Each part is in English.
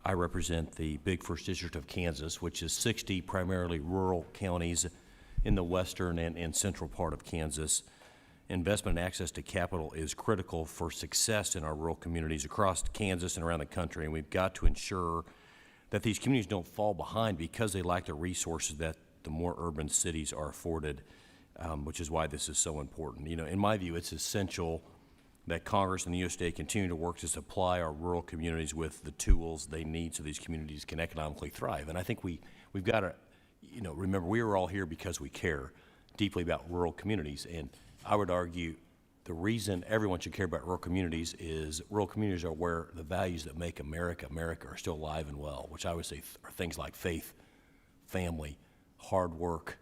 I represent the big first district of Kansas, which is 60 primarily rural counties in the western and central part of Kansas. Investment and access to capital is critical for success in our rural communities across Kansas and around the country, and we've got to ensure that these communities don't fall behind because they lack the resources that the more urban cities are afforded, which is why this is so important. You know, in my view, it's essential that Congress and the USDA continue to work to supply our rural communities with the tools they need so these communities can economically thrive. And I think we've got to, you know, remember we are all here because we care deeply about rural communities. And I would argue the reason everyone should care about rural communities is rural communities are where the values that make America are still alive and well, which I would say are things like faith, family, hard work,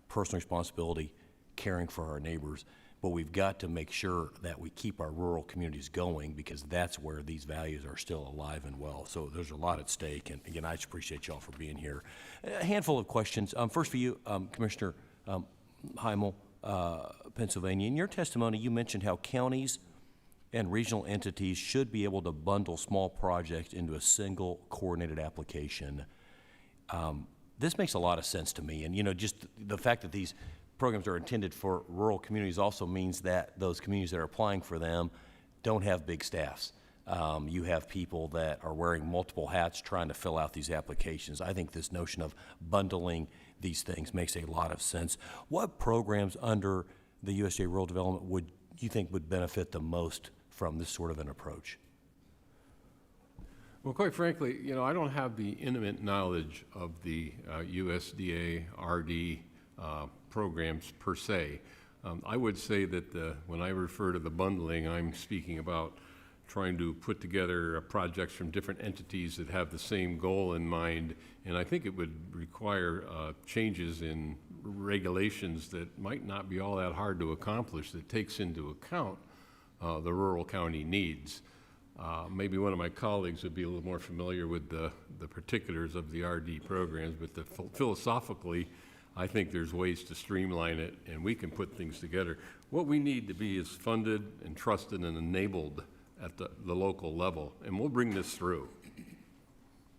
personal responsibility, caring for our neighbors. But we've got to make sure that we keep our rural communities going because that's where these values are still alive and well. So there's a lot at stake. And again, I just appreciate y'all for being here. A handful of questions. First for you, Commissioner Heimel, Pennsylvania. In your testimony, you mentioned how counties and regional entities should be able to bundle small projects into a single coordinated application. This makes a lot of sense to me. And, you know, just the fact that these programs are intended for rural communities also means that those communities that are applying for them don't have big staffs. You have people that are wearing multiple hats trying to fill out these applications. I think this notion of bundling these things makes a lot of sense. What programs under the USDA Rural Development would you think would benefit the most from this sort of an approach? Well, quite frankly, you know, I don't have the intimate knowledge of the USDA RD programs per se. I would say that when I refer to the bundling, I'm speaking about trying to put together projects from different entities that have the same goal in mind, and I think it would require changes in regulations that might not be all that hard to accomplish that takes into account the rural county needs. Maybe one of my colleagues would be a little more familiar with the particulars of the RD programs, but philosophically, I think there's ways to streamline it, and we can put things together. What we need to be is funded and trusted and enabled at the local level, and we'll bring this through.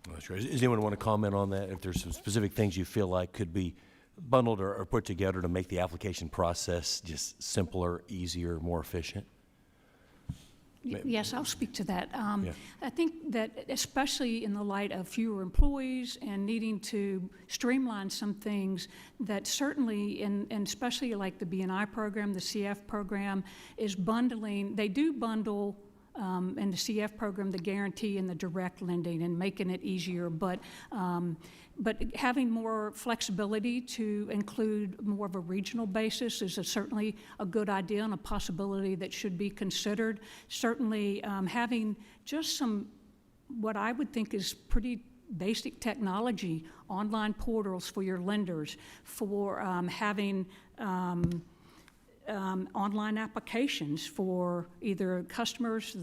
That's right. Does anyone want to comment on that? If there's some specific things you feel like could be bundled or put together to make the application process just simpler, easier, more efficient? Yes, I'll speak to that. Yeah. I think that especially in the light of fewer employees and needing to streamline some things, that certainly, and especially like the B&I program, the CF program, is bundling. They do bundle in the CF program the guarantee and the direct lending and making it easier, but having more flexibility to include more of a regional basis is certainly a good idea and a possibility that should be considered. Certainly having just some, what I would think is pretty basic technology, online portals for your lenders, for having online applications for either customers,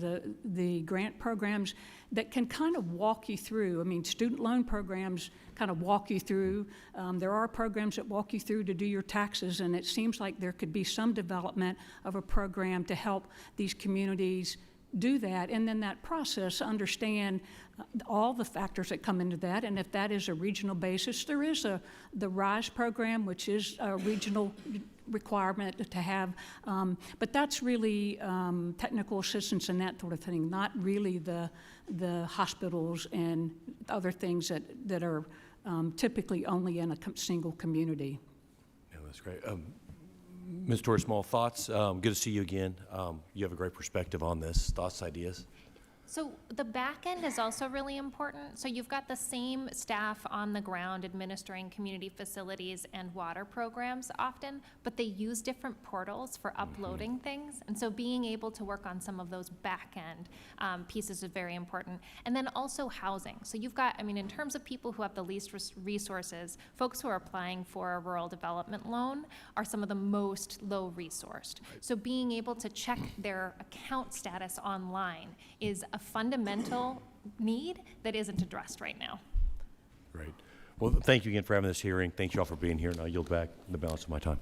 the grant programs that can kind of walk you through. I mean, student loan programs kind of walk you through. There are programs that walk you through to do your taxes, and it seems like there could be some development of a program to help these communities do that, and then that process, understand all the factors that come into that, and if that is a regional basis, there is the RISE program, which is a regional requirement to have, but that's really technical assistance and that sort of thing, not really the hospitals and other things that are typically only in a single community. Yeah, that's great. Ms. Torres, small thoughts. Good to see you again. You have a great perspective on this. Thoughts, ideas? So the back end is also really important. So you've got the same staff on the ground administering community facilities and water programs often, but they use different portals for uploading things. And so being able to work on some of those back end pieces is very important. And then also housing. So you've got, I mean, in terms of people who have the least resources, folks who are applying for a rural development loan are some of the most low resourced. So being able to check their account status online is a fundamental need that isn't addressed right now. Great. Well, thank you again for having this hearing. Thank you all for being here, and I'll yield back the balance of my time.